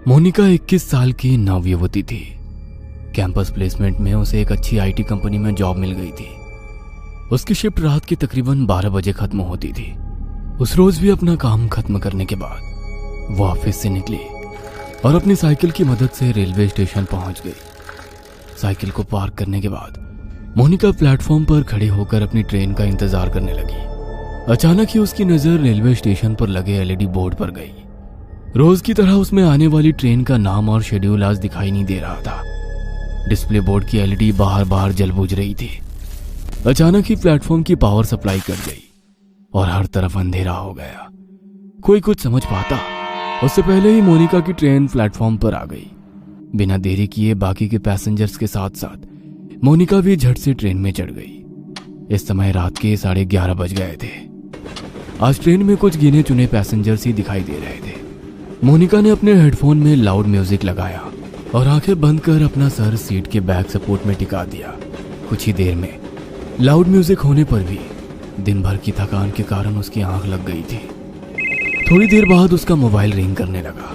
मोनिका 21 साल की नवयुवती थी। कैंपस प्लेसमेंट में उसे एक अच्छी आईटी कंपनी में जॉब मिल गई थी। उसकी शिफ्ट रात की तकरीबन 12 बजे खत्म होती थी। उस रोज भी अपना काम खत्म करने के बाद वो ऑफिस से निकली और अपनी साइकिल की मदद से रेलवे स्टेशन पहुंच गई। साइकिल को पार्क करने के बाद मोनिका प्लेटफॉर्म पर खड़े होकर अपनी ट्रेन का इंतजार करने लगी। अचानक ही उसकी नजर रेलवे स्टेशन पर लगे एलईडी बोर्ड पर गई। रोज की तरह उसमें आने वाली ट्रेन का नाम और शेड्यूल आज दिखाई नहीं दे रहा था। डिस्प्ले बोर्ड की एलईडी बाहर बाहर जल बुझ रही थी। अचानक ही प्लेटफॉर्म की पावर सप्लाई कट गई और हर तरफ अंधेरा हो गया। कोई कुछ समझ पाता उससे पहले ही मोनिका की ट्रेन प्लेटफॉर्म पर आ गई। बिना देरी किए बाकी के पैसेंजर्स के साथ साथ मोनिका भी झट से ट्रेन में चढ़ गई। इस समय रात के 11:30 बज गए थे। आज ट्रेन में कुछ गिने चुने पैसेंजर्स ही दिखाई दे रहे थे। मोनिका ने अपने हेडफोन में लाउड म्यूजिक लगाया और आंखें बंद कर अपना सर सीट के बैक सपोर्ट में टिका दिया। कुछ ही देर में लाउड म्यूजिक होने पर भी दिन भर की थकान के कारण उसकी आंख लग गई थी। थोड़ी देर बाद उसका मोबाइल रिंग करने लगा।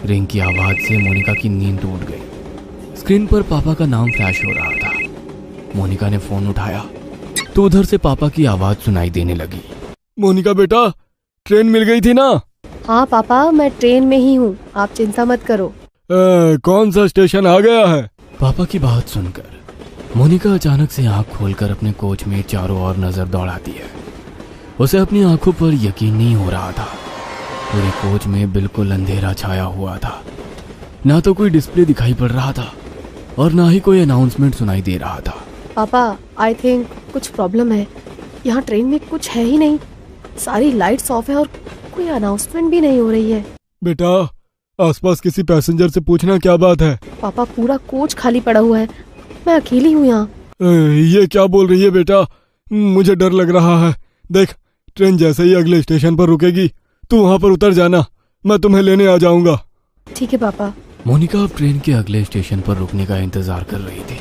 रिंग की आवाज से मोनिका की नींद टूट गई। स्क्रीन पर पापा का नाम फ्लैश हो रहा था। मोनिका ने फोन उठाया तो उधर से पापा की आवाज सुनाई देने लगी। मोनिका बेटा, ट्रेन मिल गई थी ना? हाँ पापा, मैं ट्रेन में ही हूँ, आप चिंता मत करो। कौन सा स्टेशन आ गया है? पापा की बात सुनकर मोनिका अचानक से आंख खोलकर अपने कोच में चारों ओर नजर दौड़ाती है। उसे अपनी आंखों पर यकीन नहीं हो रहा था। पूरे कोच में बिल्कुल अंधेरा छाया हुआ था। ना तो कोई डिस्प्ले दिखाई पड़ रहा था और ना ही कोई अनाउंसमेंट सुनाई दे रहा था। पापा, आई थिंक कुछ प्रॉब्लम है। यहाँ ट्रेन में कुछ है ही नहीं। सारी लाइट्स ऑफ है और कोई अनाउंसमेंट भी नहीं हो रही है। बेटा, आसपास किसी पैसेंजर से पूछना क्या बात है। पापा, पूरा कोच खाली पड़ा हुआ है। मैं अकेली हूँ यहाँ। ये क्या बोल रही है बेटा? मुझे डर लग रहा है। देख, ट्रेन जैसे ही अगले स्टेशन पर रुकेगी तू वहाँ पर उतर जाना, मैं तुम्हें लेने आ जाऊंगा। ठीक है पापा। मोनिका अब ट्रेन के अगले स्टेशन पर रुकने का इंतजार कर रही थी।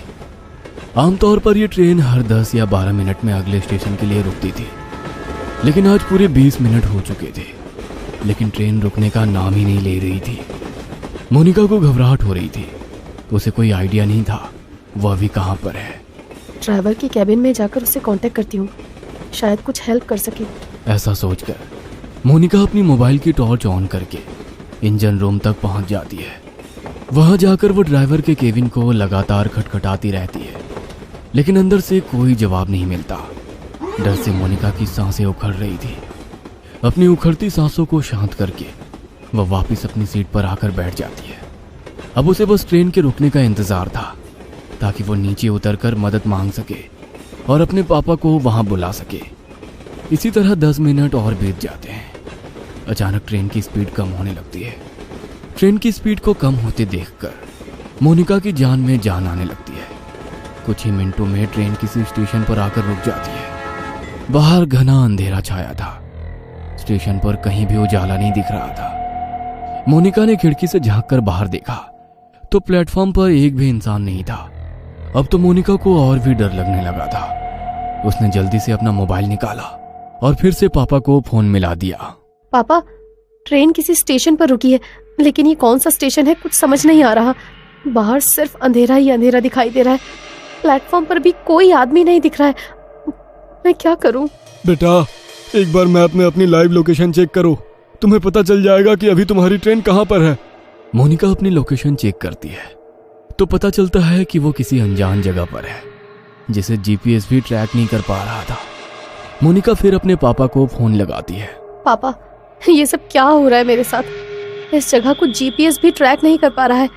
आमतौर पर यह ट्रेन हर 10 या 12 मिनट में अगले स्टेशन के लिए रुकती थी, लेकिन आज पूरे 20 मिनट हो चुके थे, लेकिन ट्रेन रुकने का नाम ही नहीं ले रही थी। मोनिका को घबराहट हो रही थी। उसे कोई आइडिया नहीं था वह अभी कहाँ पर है। ड्राइवर के कैबिन में जाकर उससे कांटेक्ट करती हूँ, शायद कुछ हेल्प कर सके। ऐसा सोचकर मोनिका अपनी मोबाइल की टॉर्च ऑन करके इंजन रूम तक पहुंच जाती है। वहां जाकर वो ड्राइवर के केबिन को लगातार खटखटाती रहती है, लेकिन अंदर से कोई जवाब नहीं मिलता। डर से मोनिका की सांसें उखड़ रही थी। अपनी उखड़ती सांसों को शांत करके वह वापस अपनी सीट पर आकर बैठ जाती है। अब उसे बस ट्रेन के रुकने का इंतजार था ताकि वो नीचे उतरकर मदद मांग सके और अपने पापा को वहां बुला सके। इसी तरह 10 मिनट और बीत जाते हैं। अचानक ट्रेन की स्पीड कम होने लगती है। ट्रेन की स्पीड को कम होते देखकर मोनिका की जान में जान आने लगती है। कुछ ही मिनटों में ट्रेन किसी स्टेशन पर आकर रुक जाती है। बाहर घना अंधेरा छाया था। स्टेशन पर कहीं भी उजाला नहीं दिख रहा था। मोनिका ने खिड़की से झांककर बाहर देखा तो प्लेटफॉर्म पर एक भी इंसान नहीं था। अब तो मोनिका को और भी डर लगने लगा था। उसने जल्दी से अपना मोबाइल निकाला और फिर से पापा को फोन मिला दिया। पापा, ट्रेन किसी स्टेशन पर रुकी है, लेकिन ये कौन सा स्टेशन है कुछ समझ नहीं आ रहा। बाहर सिर्फ अंधेरा ही अंधेरा दिखाई दे रहा है। प्लेटफॉर्म पर भी कोई आदमी नहीं दिख रहा है। मैं क्या करूं? बेटा, एक बार मैप में अपनी लाइव लोकेशन चेक करो, तुम्हें पता चल जाएगा कि अभी तुम्हारी ट्रेन कहां पर है। मोनिका अपनी लोकेशन चेक करती है तो पता चलता है कि वो किसी अनजान जगह पर है जिसे जीपीएस भी ट्रैक नहीं कर पा रहा था। मोनिका फिर अपने पापा को फोन लगाती है। पापा, ये सब क्या हो रहा है मेरे साथ? इस जगह को जीपीएस भी ट्रैक नहीं कर पा रहा है।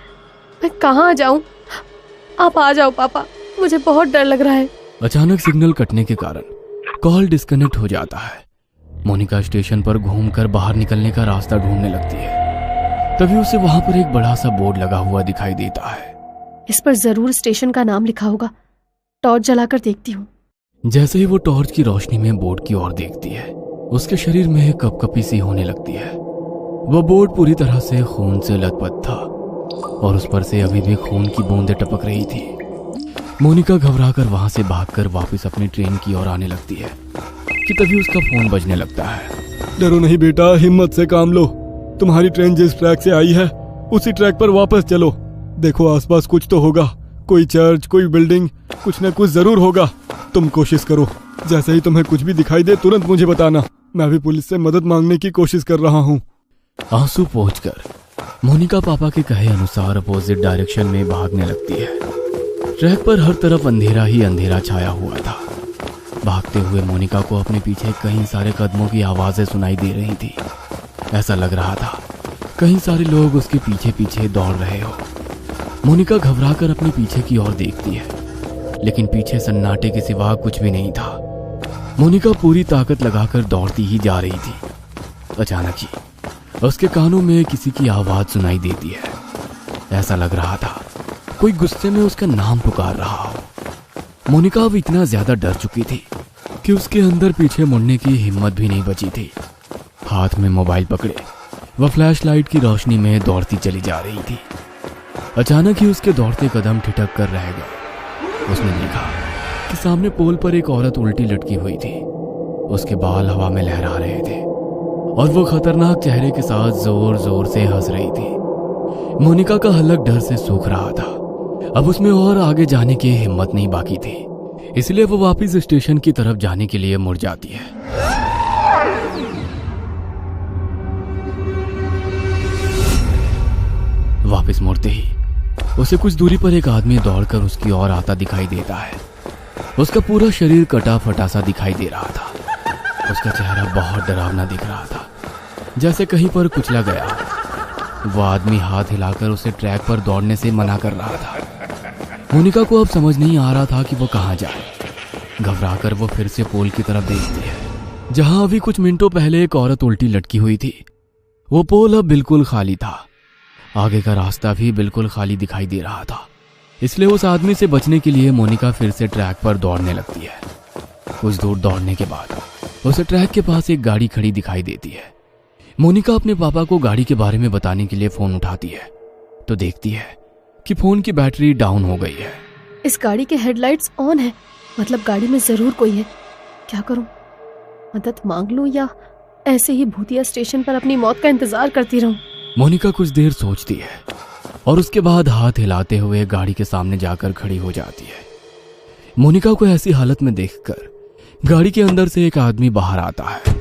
मैं कहाँ जाऊं? आप आ जाओ पापा, मुझे बहुत डर लग रहा है। अचानक सिग्नल कटने के कारण कॉल डिस्कनेक्ट हो जाता है। मोनिका स्टेशन पर घूमकर बाहर निकलने का रास्ता ढूंढने लगती है। तभी उसे वहां पर एक बड़ा सा बोर्ड लगा हुआ दिखाई देता है। इस पर जरूर स्टेशन का नाम लिखा होगा। टॉर्च जलाकर देखती हूँ। जैसे ही वो टॉर्च की रोशनी में बोर्ड की ओर देखती है, उसके शरीर में कपकपी सी होने लगती है। वह बोर्ड पूरी तरह से खून से लथपथ था और उस पर से अभी भी खून की बूंदें टपक रही थी। मोनिका घबराकर वहां से भागकर वापस अपनी ट्रेन की ओर आने लगती है कि तभी उसका फोन बजने लगता है। डरो नहीं बेटा, हिम्मत से काम लो। तुम्हारी ट्रेन जिस ट्रैक से आई है उसी ट्रैक पर वापस चलो। देखो आसपास कुछ तो होगा, कोई चर्च, कोई बिल्डिंग, कुछ न कुछ जरूर होगा। तुम कोशिश करो, जैसे ही तुम्हें कुछ भी दिखाई दे तुरंत मुझे बताना। मैं भी पुलिस से मदद मांगने की कोशिश कर रहा हूँ। आंसू पोंछकर मोनिका पापा के कहे अनुसार अपोजिट डायरेक्शन में भागने लगती है। ट्रैक पर हर तरफ अंधेरा ही अंधेरा छाया हुआ था। भागते हुए मोनिका को अपने पीछे कई सारे कदमों की आवाजें सुनाई दे रही थी। ऐसा लग रहा था कई सारे लोग उसके पीछे पीछे दौड़ रहे हो। मोनिका घबराकर अपने पीछे की ओर देखती है, लेकिन पीछे सन्नाटे के सिवा कुछ भी नहीं था। मोनिका पूरी ताकत लगाकर दौड़ती ही जा रही थी। अचानक ही उसके कानों में किसी की आवाज सुनाई देती है। ऐसा लग रहा था कोई गुस्से में उसका नाम पुकार रहा हो। मोनिका अब इतना ज्यादा डर चुकी थी कि उसके अंदर पीछे मुड़ने की हिम्मत भी नहीं बची थी। हाथ में मोबाइल पकड़े वह फ्लैशलाइट की रोशनी में दौड़ती चली जा रही थी। अचानक ही उसके दौड़ते कदम ठिठक कर रह गए। उसने देखा कि सामने पोल पर एक औरत उल्टी लटकी हुई थी। उसके बाल हवा में लहरा रहे थे और वो खतरनाक चेहरे के साथ जोर जोर से हंस रही थी। मोनिका का हलक डर से सूख रहा था। अब उसमें और आगे जाने की हिम्मत नहीं बाकी थी, इसलिए वो वापस स्टेशन की तरफ जाने के लिए मुड़ जाती है। वापस मुड़ते ही उसे कुछ दूरी पर एक आदमी दौड़कर उसकी ओर आता दिखाई देता है। उसका पूरा शरीर कटा फटा सा दिखाई दे रहा था। उसका चेहरा बहुत डरावना दिख रहा था, जैसे कहीं पर कुचला गया। वो आदमी हाथ हिलाकर उसे ट्रैक पर दौड़ने से मना कर रहा था। मोनिका को अब समझ नहीं आ रहा था कि वो कहाँ जाए। घबराकर वो फिर से पोल की तरफ देखती है, जहां अभी कुछ मिनटों पहले एक औरत उल्टी लटकी हुई थी। वो पोल अब बिल्कुल खाली था। आगे का रास्ता भी बिल्कुल खाली दिखाई दे रहा था, इसलिए उस आदमी से बचने के लिए मोनिका फिर से ट्रैक पर दौड़ने लगती है। कुछ दूर दौड़ने के बाद उसे ट्रैक के पास एक गाड़ी खड़ी दिखाई देती है। मोनिका अपने पापा को गाड़ी के बारे में बताने के लिए फोन उठाती है, तो देखती है कि फोन की बैटरी डाउन हो गई है। इस गाड़ी के हेडलाइट्स ऑन है, मतलब गाड़ी में जरूर कोई है। क्या करूं? मदद मांग लूं या ऐसे ही भूतिया स्टेशन पर अपनी मौत का इंतजार करती रहूं? मोनिका कुछ देर सोचती है और उसके बाद हाथ हिलाते हुए गाड़ी के सामने जाकर खड़ी हो जाती है। मोनिका को ऐसी हालत में देखकर गाड़ी के अंदर से एक आदमी बाहर आता है।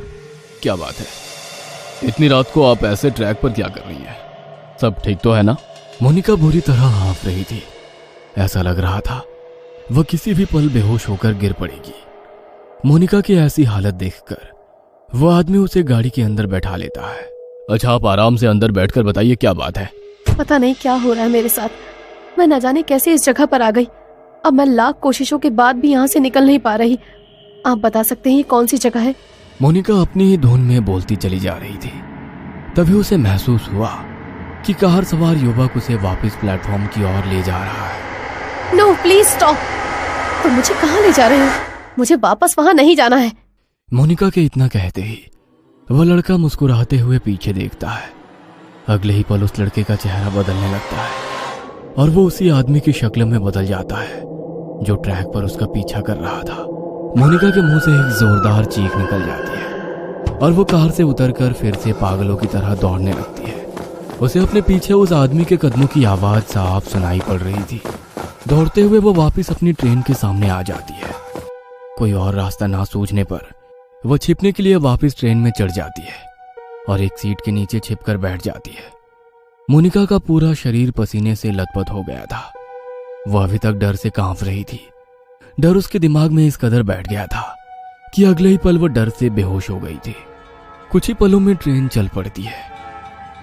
क्या बात है, इतनी रात को आप ऐसे ट्रैक पर क्या कर रही हैं? सब ठीक तो है ना? मोनिका बुरी तरह हाँफ रही थी। ऐसा लग रहा था वह किसी भी पल बेहोश होकर गिर पड़ेगी। मोनिका की ऐसी हालत देखकर वह आदमी उसे गाड़ी के अंदर बैठा लेता है। अच्छा, आप आराम से अंदर बैठकर बताइए क्या बात है। पता नहीं क्या हो रहा है मेरे साथ। मैं न जाने कैसे इस जगह पर आ गई। अब मैं लाख कोशिशों के बाद भी यहाँ से निकल नहीं पा रही। आप बता सकते हैं ये कौन सी जगह है? मोनिका अपनी ही धुन में बोलती चली जा रही थी। तभी उसे महसूस हुआ कि कार सवार युवक उसे वापस प्लेटफॉर्म की ओर ले जा रहा है। No please stop. तुम मुझे कहाँ ले जा रहे हो? मुझे वापस वहां नहीं जाना है। मोनिका के इतना कहते ही वह लड़का मुस्कुराते हुए पीछे देखता है। अगले ही पल उस लड़के का चेहरा बदलने लगता है और वो उसी आदमी की शक्ल में बदल जाता है जो ट्रैक पर उसका पीछा कर रहा था। मोनिका के मुंह से एक जोरदार चीख निकल जाती है और वो कार से उतरकर फिर से पागलों की तरह दौड़ने लगती है। उसे अपने पीछे उस आदमी के कदमों की आवाज साफ सुनाई पड़ रही थी। दौड़ते हुए वो वापस अपनी ट्रेन के सामने आ जाती है। कोई और रास्ता ना सूझने पर वो छिपने के लिए वापस ट्रेन में चढ़ जाती है और एक सीट के नीचे छिपकर बैठ जाती है। मोनिका का पूरा शरीर पसीने से लथपथ हो गया था। वह अभी तक डर से कांप रही थी। डर उसके दिमाग में इस कदर बैठ गया था कि अगले ही पल वो डर से बेहोश हो गई थी। कुछ ही पलों में ट्रेन चल पड़ती है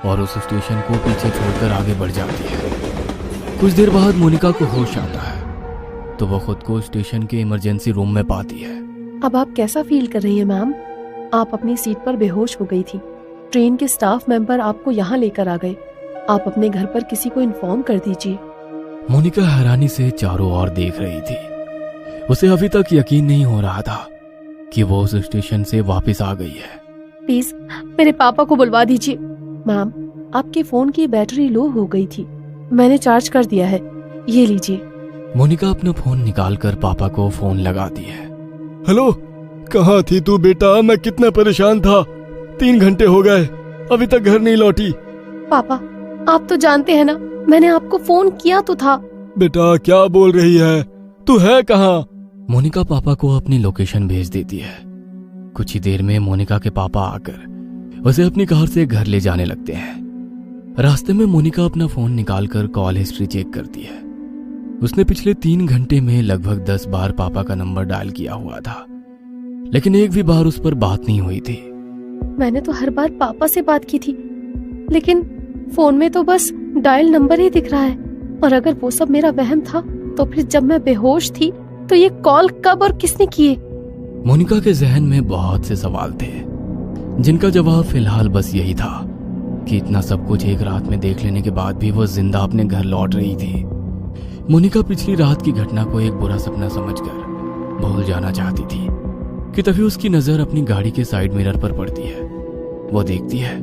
और उस स्टेशन को पीछे छोड़कर आगे बढ़ जाती है। कुछ देर बाद मोनिका को होश आता है तो वह खुद को स्टेशन के इमरजेंसी रूम में पाती है। अब आप कैसा फील कर रही हैं मैम? आप अपनी सीट पर बेहोश हो गई थी। ट्रेन के स्टाफ मेंबर आपको यहाँ लेकर आ गए। आप अपने घर पर किसी को इन्फॉर्म कर दीजिए। मोनिका हैरानी से चारों ओर देख रही थी। उसे अभी तक यकीन नहीं हो रहा था कि वो उस स्टेशन से वापस आ गई है। प्लीज मेरे पापा को बुलवा दीजिए। मैम, आपके फोन की बैटरी लो हो गई थी, मैंने चार्ज कर दिया है, ये लीजिए। मोनिका अपना फोन निकालकर पापा को फोन लगाती है। हेलो, कहाँ थी तू बेटा? मैं कितना परेशान था। 3 घंटे हो गए, अभी तक घर नहीं लौटी। पापा, आप तो जानते हैं ना, मैंने आपको फोन किया तो था। बेटा क्या बोल रही है, तू है कहाँ? मोनिका पापा को अपनी लोकेशन भेज देती है। कुछ ही देर में मोनिका के पापा आकर उसे अपनी कार से घर ले जाने लगते हैं। रास्ते में मोनिका अपना फोन निकालकर कॉल हिस्ट्री चेक करती है। उसने पिछले 3 घंटे में लगभग 10 बार पापा का नंबर डायल किया हुआ था, लेकिन एक भी बार उस पर बात नहीं हुई थी। मैंने तो हर बार पापा से बात की थी, लेकिन फोन में तो बस डायल नंबर ही दिख रहा है। और अगर वो सब मेरा वहम था, तो फिर जब मैं बेहोश थी तो ये कॉल कब और किसने किए? मोनिका के जहन में बहुत से सवाल थे, जिनका जवाब फिलहाल बस यही था कि इतना सब कुछ एक रात में देख लेने के बाद भी वो जिंदा अपने घर लौट रही थी। मोनिका पिछली रात की घटना को एक बुरा सपना समझकर भूल जाना चाहती थी कि तभी उसकी नजर अपनी गाड़ी के साइड मिरर पर पड़ती है। वो देखती है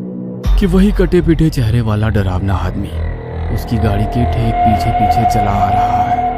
कि वही कटे पिटे चेहरे वाला डरावना आदमी उसकी गाड़ी के ठीक पीछे पीछे चला आ रहा है।